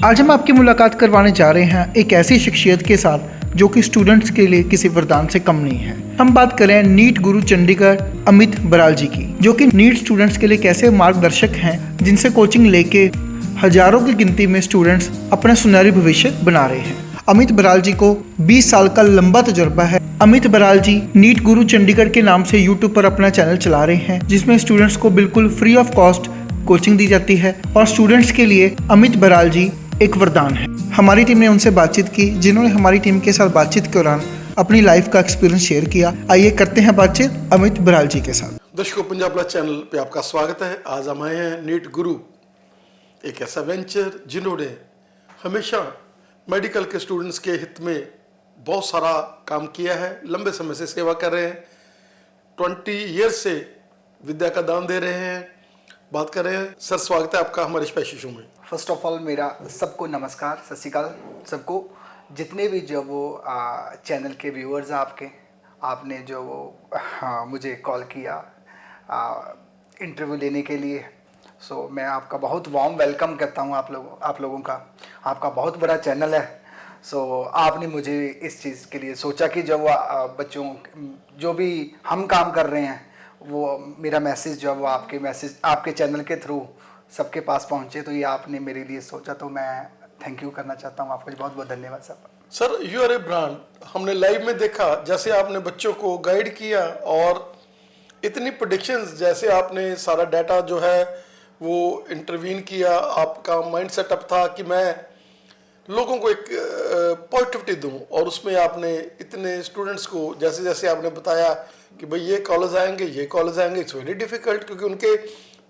आज हम आपकी मुलाकात करवाने जा रहे हैं एक ऐसी शख्सियत के साथ जो कि स्टूडेंट्स के लिए किसी वरदान से कम नहीं है। हम बात करें नीट गुरु चंडीगढ़ अमित बराल जी की, जो कि नीट स्टूडेंट्स के लिए कैसे मार्गदर्शक हैं, जिनसे कोचिंग लेके हजारों की गिनती में स्टूडेंट्स अपना सुनहरी भविष्य बना रहे हैं। अमित बराल जी को 20 साल का लंबा तजुर्बा है। अमित बराल जी नीट गुरु चंडीगढ़ के नाम से यूट्यूब पर अपना चैनल चला रहे हैं, जिसमें स्टूडेंट्स को बिल्कुल फ्री ऑफ कॉस्ट कोचिंग दी जाती है और स्टूडेंट्स के लिए अमित बराल जी एक वरदान है। हमारी टीम ने उनसे बातचीत की, जिन्होंने हमारी टीम के साथ बातचीत के दौरान अपनी लाइफ का एक्सपीरियंस शेयर किया। आइए करते हैं बातचीत अमित बराल जी के साथ। दर्शकों, पंजाब प्लस चैनल पे आपका स्वागत है। आज हम आए हैं नीट गुरु, एक ऐसा वेंचर जिन्होंने हमेशा मेडिकल के स्टूडेंट्स के हित में बहुत सारा काम किया है, लंबे समय से सेवा कर रहे हैं, 20 ईयर्स से विद्या का दान दे रहे हैं। बात कर रहे हैं सर, स्वागत है आपका हमारे स्पेशल शो में। फर्स्ट ऑफ ऑल मेरा सबको नमस्कार, सत श्री अकाल सबको, जितने भी जो वो चैनल के व्यूअर्स हैं आपने जो वो मुझे कॉल किया इंटरव्यू लेने के लिए। सो मैं आपका बहुत वार्म वेलकम करता हूँ आप लोगों का। आपका बहुत बड़ा चैनल है। सो आपने मुझे इस चीज़ के लिए सोचा कि जब बच्चों जो भी हम काम कर रहे हैं वो मेरा मैसेज जो है वो आपके चैनल के थ्रू सबके पास पहुंचे, तो ये आपने मेरे लिए सोचा, तो मैं थैंक यू करना चाहता हूँ आपको। बहुत बहुत धन्यवाद sir. You are a brand. हमने लाइव में देखा जैसे आपने बच्चों को गाइड किया और इतनी प्रेडिक्शंस, जैसे आपने सारा डाटा जो है वो इंटरवीन किया। आपका माइंड सेटअप था कि मैं लोगों को एक पॉजिटिविटी दूं, और उसमें आपने इतने स्टूडेंट्स को जैसे जैसे आपने बताया कि भाई ये कॉलेज आएंगे, ये कॉलेज आएंगे, इट्स वेरी डिफिकल्ट, क्योंकि उनके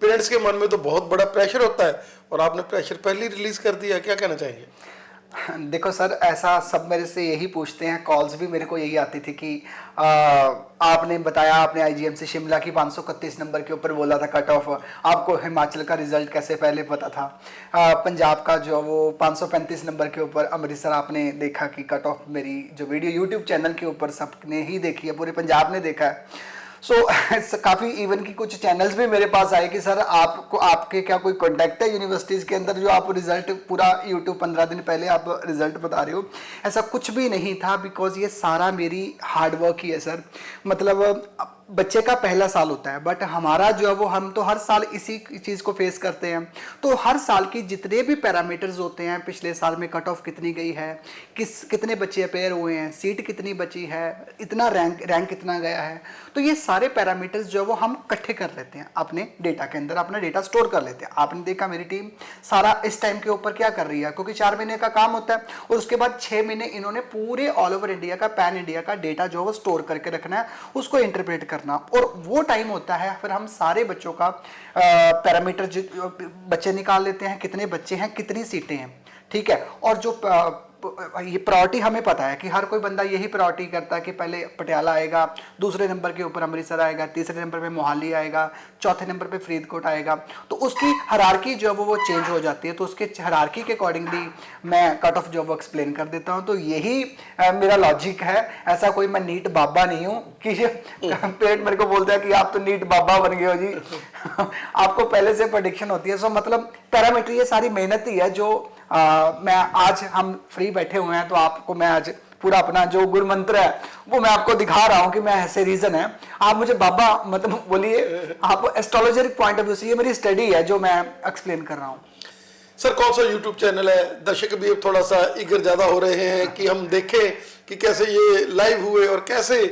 पेरेंट्स के मन में तो बहुत बड़ा प्रेशर होता है, और आपने प्रेशर पहले ही रिलीज कर दिया। क्या कहना चाहेंगे? देखो सर, ऐसा सब मेरे से यही पूछते हैं, कॉल्स भी मेरे को यही आती थी कि आपने बताया आपने आईजीएमसी शिमला की 531 नंबर के ऊपर बोला था कट ऑफ, आपको हिमाचल का रिजल्ट कैसे पहले पता था? पंजाब का जो वो 535 नंबर के ऊपर अमृतसर आपने देखा कि कट ऑफ मेरी जो वीडियो यूट्यूब चैनल के ऊपर सबने ही देखी है, पूरे पंजाब ने देखा है। काफ़ी इवन की कुछ चैनल्स भी मेरे पास आए कि सर आपके क्या कोई कॉन्टैक्ट है यूनिवर्सिटीज़ के अंदर जो आप रिजल्ट पूरा यूट्यूब 15 दिन पहले आप रिजल्ट बता रहे हो? ऐसा कुछ भी नहीं था, बिकॉज ये सारा मेरी हार्डवर्क ही है सर। मतलब बच्चे का पहला साल होता है, बट हमारा जो है वो हम तो हर साल इसी चीज़ को फेस करते हैं। तो हर साल की जितने भी पैरामीटर्स होते हैं, पिछले साल में कट ऑफ कितनी गई है, कितने बच्चे अपेयर हुए हैं, सीट कितनी बची है, इतना रैंक कितना गया है, तो ये सारे पैरामीटर्स जो है वो हम इकट्ठे कर लेते हैं अपने डेटा के अंदर, अपना डेटा स्टोर कर लेते हैं। आपने देखा मेरी टीम सारा इस टाइम के ऊपर क्या कर रही है, क्योंकि 4 महीने का काम होता है, और उसके बाद 6 महीने इन्होंने पूरे ऑल ओवर इंडिया का, पैन इंडिया का डेटा जो है वो स्टोर करके रखना है, उसको इंटरप्रेट करना। और वो टाइम होता है फिर हम सारे बच्चों का पैरामीटर बच्चे निकाल लेते हैं, कितने बच्चे हैं, कितनी सीटें हैं, ठीक है। और जो ये प्रायोरिटी हमें पता है कि हर कोई बंदा यही प्रायोरिटी करता है कि पहले पटियाला आएगा, दूसरे नंबर के ऊपर अमृतसर आएगा, तीसरे नंबर पे मोहाली आएगा, चौथे नंबर पे फरीदकोट आएगा। तो उसकी हायरार्की जो है वो चेंज हो जाती है। तो उसके हायरार्की के अकॉर्डिंगली मैं कट ऑफ जो वो एक्सप्लेन कर देता हूँ। तो यही मेरा लॉजिक है। ऐसा कोई मैं नीट बाबा नहीं हूँ कि पेट मेरे को बोलता है कि आप तो नीट बाबा बन गए हो जी। आपको पहले से प्रेडिक्शन होती है। सो मतलब पैरामीटर ये सारी मेहनत ही है जो मैं आज हम फ्री बैठे हुए हैं, तो आपको मैं आज पूरा अपना जो गुरु मंत्र है वो मैं आपको दिखा रहा हूं कि मैं ऐसे रीजन है। आप मुझे बाबा मतलब बोलिए, आप एस्ट्रोलॉजर पॉइंट ऑफ व्यू से ये मेरी स्टडी है जो मैं एक्सप्लेन कर रहा हूं। सर, कौन सा यूट्यूब चैनल है? दर्शक भी थोड़ा सा इगर ज्यादा हो रहे हैं कि हम देखें कि कैसे ये लाइव हुए और कैसे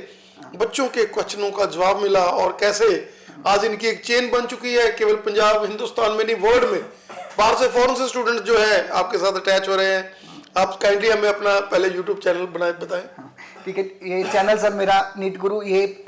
बच्चों के क्वेश्चनों का जवाब मिला, और कैसे आज इनकी एक चेन बन चुकी है, केवल पंजाब हिंदुस्तान में नहीं वर्ल्ड में। बाहर से फॉरेन से स्टूडेंट जो है आपके साथ अटैच हो रहे हैं। आप काइंडली हमें अपना पहले यूट्यूब चैनल बताएं। ठीक है, ये चैनल सर मेरा नीट गुरु, ये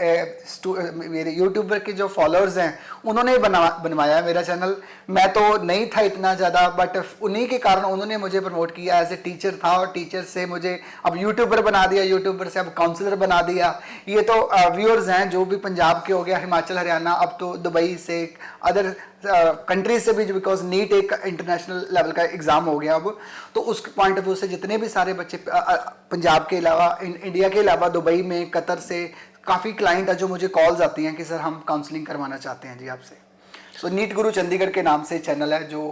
मेरे यूट्यूबर के जो फॉलोअर्स हैं उन्होंने बनवाया है मेरा चैनल। मैं तो नहीं था इतना ज़्यादा, बट उन्हीं के कारण उन्होंने मुझे प्रमोट किया। एज ए टीचर था और टीचर से मुझे अब यूट्यूबर बना दिया, यूट्यूबर से अब काउंसलर बना दिया। ये तो व्यूअर्स हैं जो भी पंजाब के हो गया, हिमाचल, हरियाणा, अब तो दुबई से, अदर कंट्रीज से भी, बिकॉज नीट एक इंटरनेशनल लेवल का एग्ज़ाम हो गया अब। तो उस पॉइंट ऑफ व्यू से जितने भी सारे बच्चे पंजाब के अलावा, इंडिया के अलावा दुबई में, कतर से काफ़ी क्लाइंट है जो मुझे कॉल्स आती हैं कि सर हम काउंसलिंग करवाना चाहते हैं जी आपसे। सो नीट गुरु चंडीगढ़ के नाम से चैनल है जो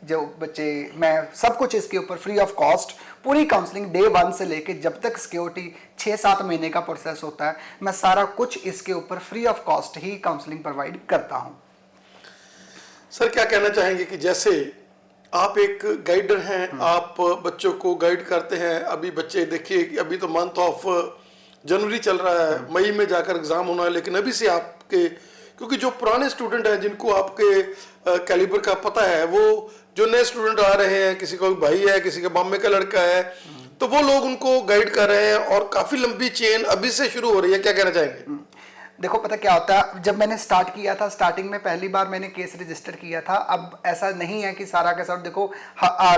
जो बच्चे, मैं सब कुछ इसके ऊपर फ्री ऑफ कॉस्ट, पूरी काउंसलिंग डे 1 से लेके जब तक सिक्योरिटी 6-7 महीने का प्रोसेस होता है, मैं सारा कुछ इसके ऊपर free of cost he counselling provide करता हूँ। सर क्या कहना चाहेंगे कि जैसे आप एक गाइडर हैं, आप बच्चों को गाइड करते हैं, अभी बच्चे देखिए कि अभी तो मंथ ऑफ जनवरी चल रहा है, मई में जाकर एग्जाम होना है, लेकिन अभी से आपके, क्योंकि जो पुराने स्टूडेंट हैं जिनको आपके कैलिबर का पता है, वो जो नए स्टूडेंट आ रहे हैं, किसी का भाई है, किसी के मामे का लड़का है, तो वो लोग उनको गाइड कर रहे हैं और काफी लंबी चेन अभी से शुरू हो रही है, क्या कहना चाहेंगे? देखो पता क्या होता है, जब मैंने स्टार्ट किया था, स्टार्टिंग में पहली बार मैंने केस रजिस्टर किया था। अब ऐसा नहीं है कि सारा का सारा, देखो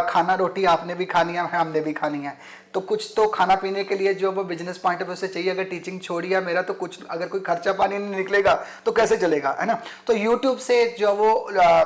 खाना रोटी आपने भी खानी है, हमने भी खानी है, तो कुछ तो खाना पीने के लिए जो वो बिजनेस पॉइंट ऑफ व्यू से चाहिए। अगर टीचिंग छोड़िए मेरा, तो कुछ अगर कोई खर्चा पानी नहीं निकलेगा तो कैसे चलेगा, है ना। तो यूट्यूब से जो वो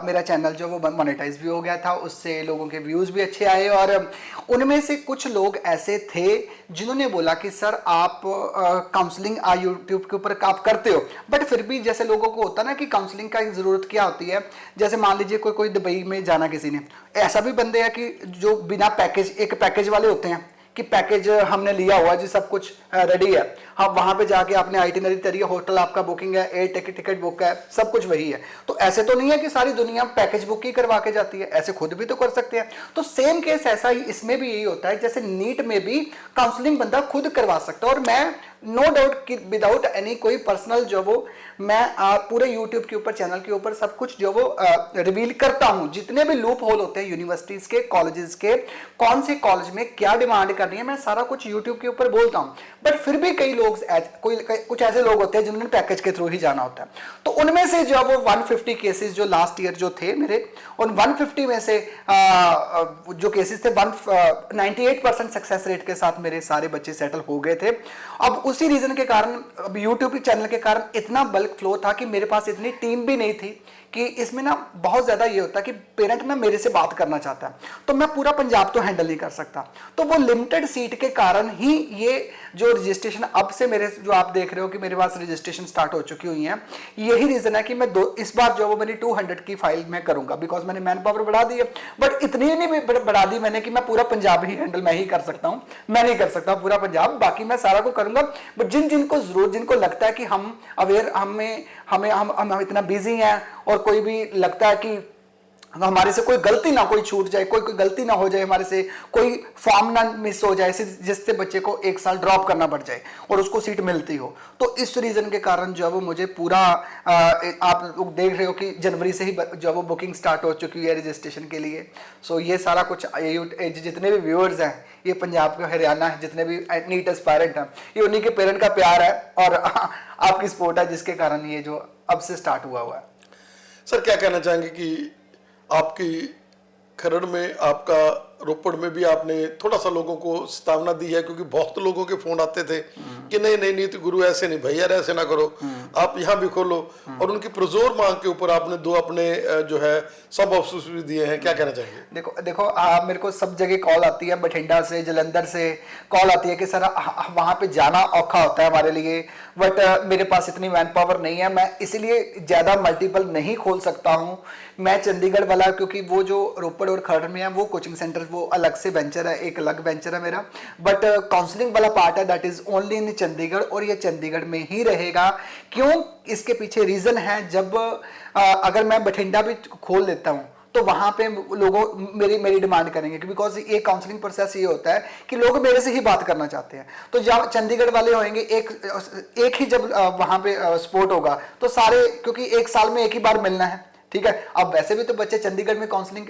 मेरा चैनल जो वो मोनेटाइज भी हो गया था, उससे लोगों के व्यूज़ भी अच्छे आए, और उनमें से कुछ लोग ऐसे थे जिन्होंने बोला कि सर आप काउंसलिंग यूट्यूब के ऊपर आप करते हो, बट फिर भी जैसे लोगों को होता ना कि काउंसलिंग का ज़रूरत क्या होती है। जैसे मान लीजिए कोई दुबई में जाना किसी ने, ऐसा भी बंदे हैं कि जो बिना पैकेज, एक पैकेज वाले होते हैं कि पैकेज हमने लिया हुआ जी, सब कुछ रेडी है, हाँ वहां पे जाके आपने आइटिनरी तरीके, होटल आपका बुकिंग है, एयर टिकट बुक है, सब कुछ वही है। तो ऐसे तो नहीं है कि सारी दुनिया पैकेज बुक ही करवा के जाती है, ऐसे खुद भी तो कर सकते हैं। तो सेम केस ऐसा ही इसमें भी यही होता है, जैसे नीट में भी काउंसलिंग बंदा खुद करवा सकता है। और मैं नो डाउट कि विदाउट एनी कोई पर्सनल जो वो मैं पूरे यूट्यूब के ऊपर, चैनल के ऊपर सब कुछ जो वो रिवील करता हूं, जितने भी लूप होल होते हैं यूनिवर्सिटीज के, कॉलेजेस के, कौन से कॉलेज में क्या डिमांड करनी है, मैं सारा कुछ यूट्यूब के ऊपर बोलता हूं। बट फिर भी कई लोग कुछ ऐसे लोग होते हैं जिन्होंने पैकेज के थ्रू ही जाना होता है। तो उनमें से जो वो 150 केसेस जो लास्ट ईयर जो थे मेरे, उन 150 में से जो केसेस थे 98% सक्सेस रेट के साथ मेरे सारे बच्चे सेटल हो गए थे। अब उसी रीजन के कारण, अब यूट्यूब चैनल के कारण इतना बल्क फ्लो था कि मेरे पास इतनी टीम भी नहीं थी कि इसमें ना बहुत ज्यादा ये होता है कि पेरेंट ना मेरे से बात करना चाहता है, तो मैं पूरा पंजाब तो हैंडल नहीं कर सकता। तो वो लिमिटेड सीट के कारण ही ये जो रजिस्ट्रेशन अब से मेरे, जो आप देख रहे हो कि मेरे पास रजिस्ट्रेशन स्टार्ट हो चुकी हुई है, यही रीजन है कि मैं इस बार जो वो मेरी 200 की फाइल मैं करूंगा, बिकॉज मैंने मैन पावर बढ़ा दी है। बट इतनी नहीं बढ़ा दी मैंने कि मैं पूरा पंजाब ही हैंडल मैं ही कर सकता हूं, मैं नहीं कर सकता पूरा पंजाब, बाकी मैं सारा को करूंगा। बट जिनको जरूर, जिनको लगता है कि हम अवेयर, हम इतना बिजी हैं, और कोई भी लगता है कि हमारे से कोई गलती ना कोई छूट जाए, कोई गलती ना हो जाए, हमारे से कोई फॉर्म ना मिस हो जाए जिससे बच्चे को 1 साल ड्रॉप करना पड़ जाए और उसको सीट मिलती हो, तो इस रीजन के कारण जो है वो मुझे पूरा आप लोग देख रहे हो कि जनवरी से ही जो वो बुकिंग स्टार्ट हो चुकी है रजिस्ट्रेशन के लिए। सो ये सारा कुछ जितने भी व्यूअर्स हैं, ये पंजाब के, हरियाणा, जितने भी नीट एस्पायरेंट हैं, ये उन्हीं के पेरेंट का प्यार है और आपकी सपोर्ट है, जिसके कारण ये जो अब से स्टार्ट हुआ है। सर क्या कहना चाहेंगे कि आपकी खरड़ में, आपका रोपड़ में भी आपने थोड़ा सा लोगों को चेतावना दी है, क्योंकि बहुत लोगों के फोन आते थे कि नहीं तो गुरु ऐसे नहीं, भैया ऐसे ना करो, आप यहाँ भी खोलो, और उनकी प्रजोर मांग के ऊपर आपने 2 अपने जो है सब ऑफिस भी दिए हैं, क्या कहना चाहिए? देखो मेरे को सब जगह कॉल आती है, बठिंडा से, जलंधर से कॉल आती है कि सर वहां पे जाना औखा होता है हमारे लिए, बट मेरे पास इतनी मैन पावर नहीं है, मैं इसलिए ज्यादा मल्टीपल नहीं खोल सकता हूँ। मैं चंडीगढ़ वाला, क्योंकि वो जो रोपड़ और खरड़ में है वो कोचिंग सेंटर वो अलग से वेंचर है, एक अलग वेंचर है मेरा, बट काउंसलिंग वाला पार्ट है that is only in Chandigarh, और ये चंडीगढ़ में ही रहेगा। क्यों? इसके पीछे रीजन है, जब अगर मैं बठिंडा भी खोल लेता हूँ तो वहां पे लोगों मेरी डिमांड करेंगे, बिकॉज ये काउंसलिंग प्रोसेस ये होता है कि लोग मेरे से ही बात करना चाहते हैं। तो जब चंडीगढ़ वाले होंगे, एक ही जब वहां पे स्पोर्ट होगा तो सारे, क्योंकि 1 साल में एक ही बार मिलना है, ठीक है। अब वैसे भी तो बच्चे चंडीगढ़ में काउंसलिंग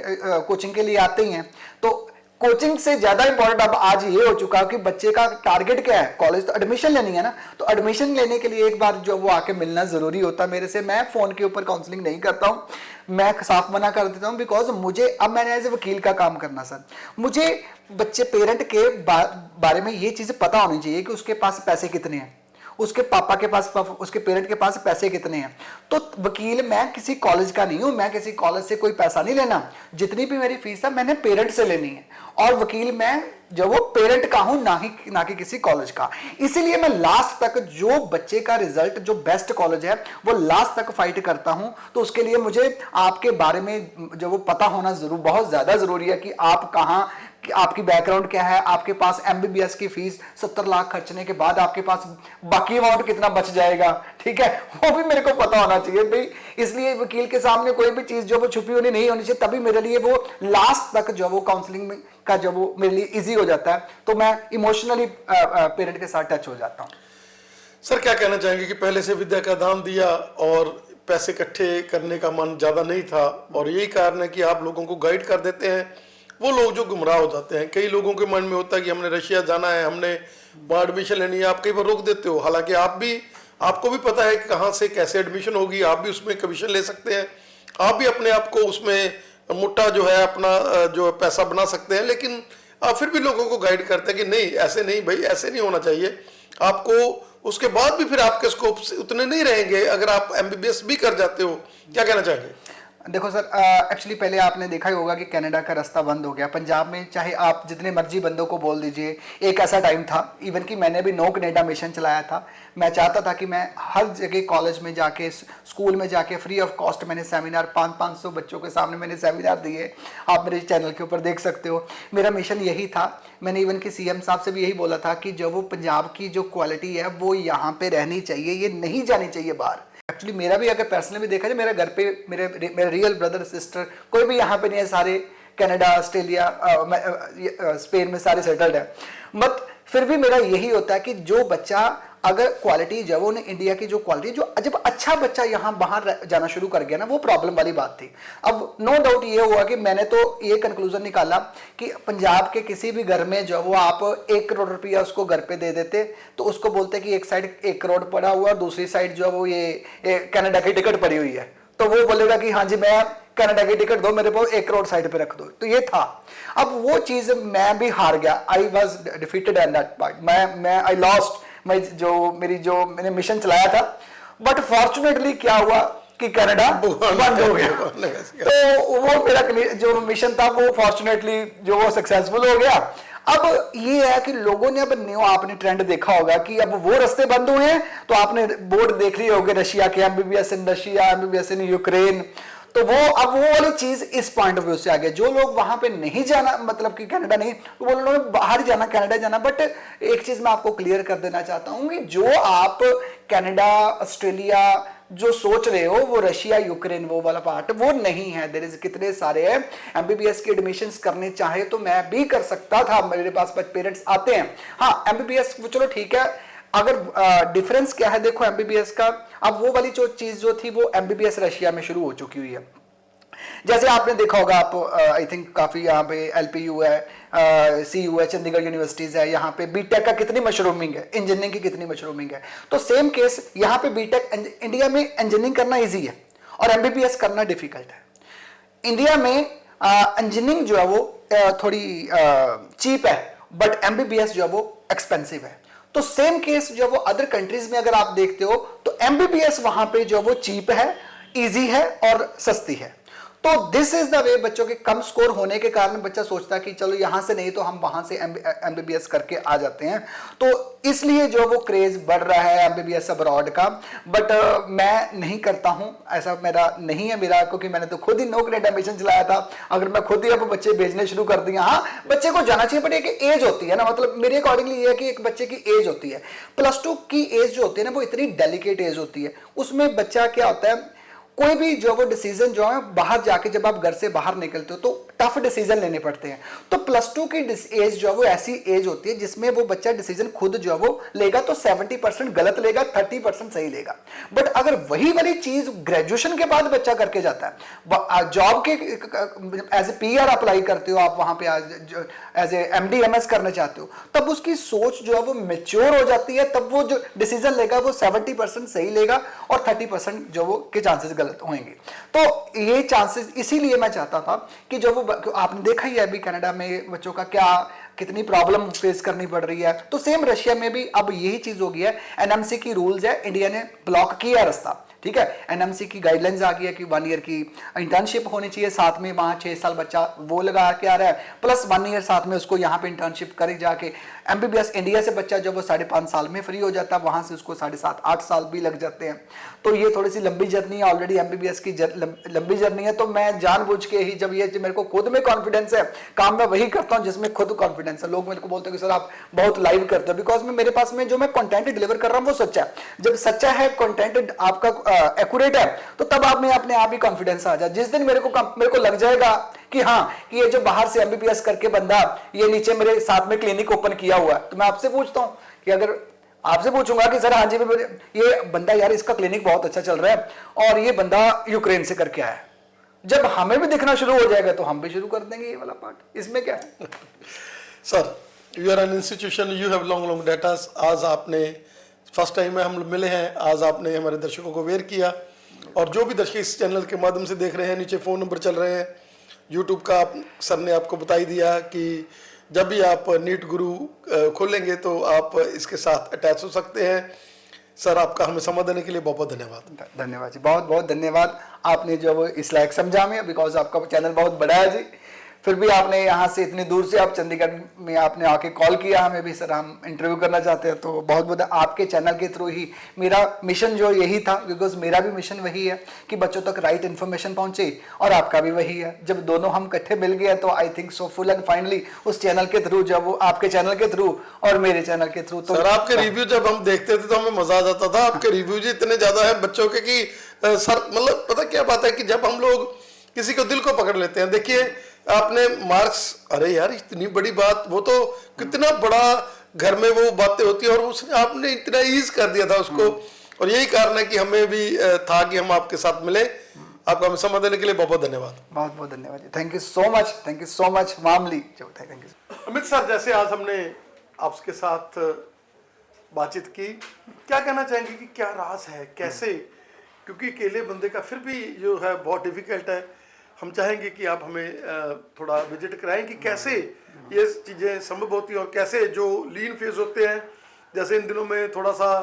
कोचिंग के लिए आते ही हैं, तो कोचिंग से ज्यादा इंपॉर्टेंट अब आज ये हो चुका है कि बच्चे का टारगेट क्या है, कॉलेज तो एडमिशन लेनी है ना, तो एडमिशन लेने के लिए एक बार जो वो आके मिलना जरूरी होता है मेरे से। मैं फोन के ऊपर काउंसलिंग नहीं करता हूँ, मैं साफ मना कर देता हूँ, बिकॉज मुझे, अब मैंने एज ए वकील का काम करना सर, मुझे बच्चे पेरेंट के बारे में ये चीज पता होनी चाहिए कि उसके पास पैसे कितने हैं, उसके पापा के पास, उसके पेरेंट के पास पैसे कितने हैं। तो वकील मैं किसी कॉलेज का नहीं हूं, मैं किसी कॉलेज से कोई पैसा नहीं लेना, जितनी भी मेरी फीस है मैंने पेरेंट से लेनी है, और वकील मैं जो वो पेरेंट का हूं, ना कि किसी कॉलेज का। इसीलिए मैं लास्ट तक जो बच्चे का रिजल्ट जो बेस्ट कॉलेज है वो लास्ट तक फाइट करता हूं। तो उसके लिए मुझे आपके बारे में जो वो पता होना बहुत ज्यादा जरूरी है कि आप कहां, कि आपकी बैकग्राउंड क्या है, आपके पास एमबीबीएस की फीस 70 लाख खर्चने के बाद आपके पास बाकी अमाउंट कितना बच जाएगा, ठीक है, वो भी मेरे को पता होना चाहिए भाई। इसलिए वकील के सामने कोई भी चीज जो वो छुपी होनी नहीं होनी चाहिए, तभी मेरे लिए वो लास्ट तक जो वो काउंसलिंग में का जो वो मेरे लिए इजी हो जाता है। तो मैं इमोशनली पेरेंट के साथ टच हो जाता हूँ। सर क्या कहना चाहेंगे कि पहले से विद्या का दान दिया और पैसे इकट्ठे करने का मन ज़्यादा नहीं था, और यही कारण है कि आप लोगों को गाइड कर देते हैं, वो लोग जो गुमराह हो जाते हैं। कई लोगों के मन में होता है कि हमने रशिया जाना है, हमने वहाँ एडमिशन लेनी है, आप कई बार रोक देते हो, हालांकि आपको भी पता है कि कहाँ से कैसे एडमिशन होगी, आप भी उसमें कमीशन ले सकते हैं, आप भी अपने आप को उसमें मोटा जो है अपना जो पैसा बना सकते हैं, लेकिन आप फिर भी लोगों को गाइड करते हैं कि नहीं ऐसे नहीं भाई, ऐसे नहीं होना चाहिए। आपको उसके बाद भी फिर आपके स्कोप उतने नहीं रहेंगे अगर आप एमबीबीएस भी कर जाते हो। क्या कहना चाहेंगे? देखो सर, एक्चुअली पहले आपने देखा ही होगा कि कनाडा का रास्ता बंद हो गया। पंजाब में चाहे आप जितने मर्जी बंदों को बोल दीजिए, एक ऐसा टाइम था, इवन कि मैंने भी नो कनाडा मिशन चलाया था। मैं चाहता था कि मैं हर जगह कॉलेज में जाके, स्कूल में जाके फ्री ऑफ कॉस्ट मैंने सेमिनार 500 बच्चों के सामने मैंने सेमिनार दिए, आप मेरे चैनल के ऊपर देख सकते हो। मेरा मिशन यही था। मैंने इवन कि सीएम साहब से भी यही बोला था कि जो वो पंजाब की जो क्वालिटी है वो यहाँ पे रहनी चाहिए, ये नहीं जानी चाहिए बाहर। एक्चुअली मेरा भी अगर पर्सनली भी देखा जाए, मेरे घर पे मेरे रियल ब्रदर सिस्टर कोई भी यहाँ पे नहीं है, सारे कनाडा, ऑस्ट्रेलिया, स्पेन में सारे सेटल्ड है। बट फिर भी मेरा यही होता है कि जो बच्चा अगर क्वालिटी जब उन्हें इंडिया की जो क्वालिटी, जो जब अच्छा बच्चा यहाँ बाहर जाना शुरू कर गया ना, वो प्रॉब्लम वाली बात थी। अब नो डाउट ये हुआ कि मैंने तो ये कंक्लूजन निकाला कि पंजाब के किसी भी घर में जो वो आप 1 करोड़ रुपया उसको घर पे दे देते, तो उसको बोलते कि एक साइड 1 करोड़ पड़ा हुआ और दूसरी साइड जो वो ये कनाडा की टिकट पड़ी हुई है, तो वो बोलेगा कि हाँ जी मैं कनाडा की टिकट दो, मेरे को 1 करोड़ साइड पे रख दो। तो ये था। अब वो चीज मैं भी हार गया, I was defeated at that point. मैं आई लॉस्ट मैंने मिशन चलाया था। बट फॉर्चुनेटली क्या हुआ कि कनाडा बंद हो गया, तो वो मेरा जो मिशन था वो फॉर्चुनेटली जो वो सक्सेसफुल हो गया। अब ये है कि लोगों ने अब न्यू आपने ट्रेंड देखा होगा कि अब वो रास्ते बंद हुए हैं, तो आपने बोर्ड देख ली होगी रशिया के, MBBS in Russia, MBBS in Ukraine. तो वो अब वो वाली चीज इस पॉइंट ऑफ व्यू से आ गया। जो लोग वहां पे नहीं जाना, मतलब कि कनाडा नहीं, तो वो लोग बाहर जाना, कनाडा जाना। बट एक चीज मैं आपको क्लियर कर देना चाहता हूं कि जो आप कनाडा, ऑस्ट्रेलिया जो सोच रहे हो, वो रशिया, यूक्रेन वो वाला पार्ट वो नहीं है। देयर इज कितने सारे एमबीबीएस के एडमिशंस करने चाहे तो मैं भी कर सकता था, मेरे पास पेरेंट्स आते हैं। हाँ एमबीबीएस वो चलो ठीक है, अगर डिफरेंस क्या है देखो एमबीबीएस का, अब वो वाली जो चीज जो थी वो एमबीबीएस रशिया में शुरू हो चुकी हुई है। जैसे आपने देखा होगा, आप आई थिंक काफी यहाँ पे एलपीयू है, सीयू है, चंडीगढ़ यूनिवर्सिटीज है, यहाँ पे बीटेक का कितनी मशरूमिंग है, इंजीनियरिंग की कितनी मशरूमिंग है। तो सेम केस यहाँ पे बीटेक, इंडिया में इंजीनियरिंग करना इजी है और एमबीबीएस करना डिफिकल्ट है। इंडिया में इंजीनियरिंग जो है वो थोड़ी चीप है, बट एमबीबीएस जो है वो एक्सपेंसिव है। तो सेम केस जो वो अदर कंट्रीज में अगर आप देखते हो तो एमबीबीएस वहां पे जो वो चीप है, इजी है और सस्ती है। तो दिस इज द वे, बच्चों के कम स्कोर होने के कारण बच्चा सोचता है कि चलो यहां से नहीं तो हम वहां से एमबीबीएस करके आ जाते हैं। तो इसलिए जो वो क्रेज बढ़ रहा है एमबीबीएस अब्रॉड का। बट मैं नहीं करता हूं, ऐसा मेरा नहीं है मेरा, क्योंकि मैंने तो खुद ही नो कनाडा मिशन चलाया था। अगर मैं खुद ही अब बच्चे भेजने शुरू कर दिया, हाँ बच्चे को जाना चाहिए, बट एक एज होती है ना, मतलब मेरे अकॉर्डिंगली ये है कि एक बच्चे की एज होती है, +2 की एज जो होती है ना, वो इतनी डेलिकेट एज होती है। उसमें बच्चा क्या होता है, कोई भी जो वो डिसीजन जो है बाहर जाके, जब आप घर से बाहर निकलते हो तो टफ डिसीजन लेने पड़ते हैं। तो +2 की एज जो है वो ऐसी एज होती है जिसमें वो बच्चा डिसीजन खुद जो है वो लेगा तो 70% गलत लेगा, 30% सही लेगा। बट अगर वही वाली चीज ग्रेजुएशन के बाद बच्चा करके जाता है, जॉब के एज ए पीआर अप्लाई करते हो आप, वहां पे एज ए एमडी एमएस करना चाहते हो, तब उसकी सोच जो है वो मेच्योर हो जाती है। तब वो जो डिसीजन लेगा वो 70% सही लेगा और 30% जो वो के चांसेस गलत होंगे। तो ये चांसेस, इसीलिए मैं चाहता था कि जो वो, आपने देखा ही है अभी कनाडा में बच्चों का क्या कितनी प्रॉब्लम फेस करनी पड़ रही है। तो सेम रशिया में भी अब यही चीज हो गई है, एनएमसी की रूल्स है, इंडिया ने ब्लॉक किया रास्ता। ठीक है। एनएमसी की गाइडलाइंस आ गई है कि 1 ईयर की इंटर्नशिप होनी चाहिए, साथ में वहाँ 6 साल बच्चा वो लगा के आ रहा है, प्लस 1 ईयर साथ में उसको यहाँ पे इंटर्नशिप करे जाके। एमबीबीएस इंडिया से बच्चा जब वो 5.5 साल में फ्री हो जाता है, वहाँ से उसको 7.5-8 साल भी लग जाते हैं। तो ये थोड़ी सी लंबी जर्नी है, ऑलरेडी एमबीबीएस की लंबी जर्नी है। तो मैं जानबूझ के ही जब मेरे को खुद में कॉन्फिडेंस है, काम मैं वही करता हूँ जिसमें खुद कॉन्फिडेंस है। लोग मेरे को बोलते हैं कि सर आप बहुत लाइव करते हो, बिकॉज मेरे पास में जो मैं कंटेंट डिलीवर कर रहा हूँ वो सच्चा है। जब सच्चा है, कंटेंट आपका एक्यूरेट है, तो तब आप में अपने आप ही कॉन्फिडेंस आ जाए। जिस दिन मेरे को लग जाएगा कि हाँ कि ये जो बाहर से एमबीबीएस करके बंदा ये नीचे मेरे साथ में क्लिनिक ओपन किया हुआ है, तो मैं आपसे पूछता हूँ कि अगर आपसे पूछूंगा कि सर हाँ जी ये बंदा यार इसका क्लिनिक बहुत अच्छा चल रहा है और ये बंदा यूक्रेन से करके आया है, जब हमें भी दिखना शुरू हो जाएगा तो हम भी शुरू कर देंगे ये वाला पार्ट, इसमें क्या है। Sir you are an institution, you have long data. आज आपने फर्स्ट टाइम में हम मिले हैं, आज आपने हमारे दर्शकों को अवेयर किया, और जो भी दर्शक इस चैनल के माध्यम से देख रहे हैं, नीचे फ़ोन नंबर चल रहे हैं, यूट्यूब का सर ने आपको बताई दिया कि जब भी आप नीट गुरु खोलेंगे तो आप इसके साथ अटैच हो सकते हैं। सर आपका हमें समय देने के लिए बहुत बहुत धन्यवाद। धन्यवाद जी, बहुत बहुत धन्यवाद। आपने जो वो इस लायक समझा हमें, बिकॉज आपका चैनल बहुत बड़ा है जी, फिर भी आपने यहाँ से इतनी दूर से आप चंडीगढ़ में आपने आके कॉल किया हमें भी, सर हम इंटरव्यू करना चाहते हैं। तो बहुत बहुत आपके चैनल के थ्रू ही मेरा मिशन जो यही था, बिकॉज मेरा भी मिशन वही है कि बच्चों तक राइट इन्फॉर्मेशन पहुंचे, और आपका भी वही है। जब दोनों हम इकट्ठे मिल गए तो I think so full and finally उस चैनल के थ्रू, जब वो आपके चैनल के थ्रू और मेरे चैनल के थ्रू, तो सर आपके रिव्यू जब हम देखते थे तो हमें मजा आ जाता था। आपके रिव्यू जी इतने ज्यादा है बच्चों के कि सर मतलब पता क्या बात है कि जब हम लोग किसी को दिल को पकड़ लेते हैं। देखिए आपने मार्क्स, अरे यार इतनी बड़ी बात, वो तो कितना बड़ा घर में वो बातें होती है और उसने आपने इतना ईज कर दिया था उसको, और यही कारण है कि हमें भी था कि हम आपके साथ मिले। आपका हमें समय देने के लिए बहुत बहुत धन्यवाद। बहुत बहुत धन्यवाद, thank you so much, thank you so much मामली, थैंक यू। अमित सर, जैसे आज हमने आपके साथ बातचीत की, क्या कहना चाहेंगे कि क्या राज है, कैसे, क्योंकि अकेले बंदे का फिर भी जो है बहुत डिफिकल्ट है। हम चाहेंगे कि आप हमें थोड़ा विजिट कराएं कि कैसे ये चीज़ें संभव होती हैं और कैसे जो लीन फेज होते हैं, जैसे इन दिनों में थोड़ा सा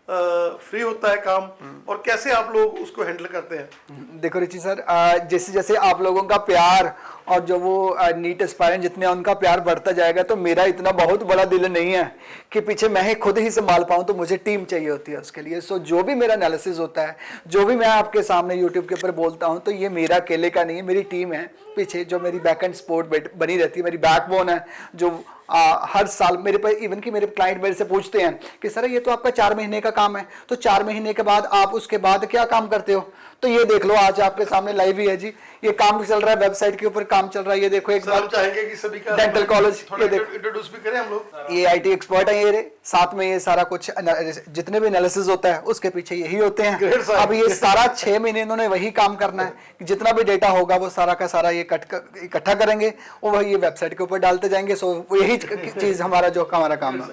फ्री होता है काम, और कैसे आप लोग उसको हैंडल करते हैं। देखो रिची सर, जैसे जैसे आप लोगों का प्यार और जो वो नीट एस्पायरेंट जितने उनका प्यार बढ़ता जाएगा, तो मेरा इतना बहुत बड़ा दिल नहीं है कि पीछे मैं ही खुद ही संभाल पाऊँ, तो मुझे टीम चाहिए होती है उसके लिए। सो जो भी मेरा एनालिसिस होता है, जो भी मैं आपके सामने यूट्यूब के ऊपर बोलता हूँ, तो ये मेरा अकेले का नहीं है, मेरी टीम है पीछे जो मेरी बैक एंड सपोर्ट बनी रहती है, मेरी बैकबोन है, जो हर साल मेरे पर इवन कि मेरे क्लाइंट मेरे से पूछते हैं कि सर ये तो आपका 4 महीने का काम है, तो 4 महीने के बाद आप उसके बाद क्या काम करते हो। तो ये देख लो, आज आपके सामने लाइव ही है जी, ये काम चल रहा है, वेबसाइट के ऊपर काम चल रहा है। ये देखो एक बार चाहेंगे कि सभी का डेंटल कॉलेज, ये देखो इंट्रोड्यूस भी करें हम लोग। ये आईटी एक्सपर्ट है, ये साथ में ये सारा कुछ जितने भी एनालिसिस होता है उसके पीछे यही होते हैं। अब ये सारा 6 महीने इन्होंने वही काम करना है कि जितना भी डेटा होगा वो सारा का सारा ये इकट्ठा करेंगे और वही ये वेबसाइट के ऊपर डालते जाएंगे। सो यही चीज हमारा काम है।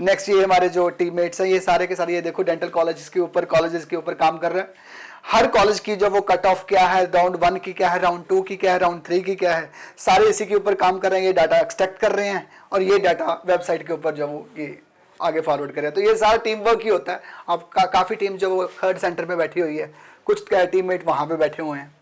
नेक्स्ट ये हमारे जो टीममेट्स हैं, ये सारे के सारे, ये देखो डेंटल कॉलेजेस के ऊपर काम कर रहे हैं। हर कॉलेज की जो वो कट ऑफ क्या है, राउंड 1 की क्या है, राउंड 2 की क्या है, राउंड 3 की क्या है, सारे इसी के ऊपर काम कर रहे हैं। ये डाटा एक्सट्रैक्ट कर रहे हैं और ये डाटा वेबसाइट के ऊपर जो वो ये आगे फॉरवर्ड कर रहे हैं। तो ये सारा टीम वर्क ही होता है। अब काफ़ी टीम जो वो थर्ड सेंटर पे बैठी हुई है, कुछ टीममेट वहाँ पे बैठे हुए हैं,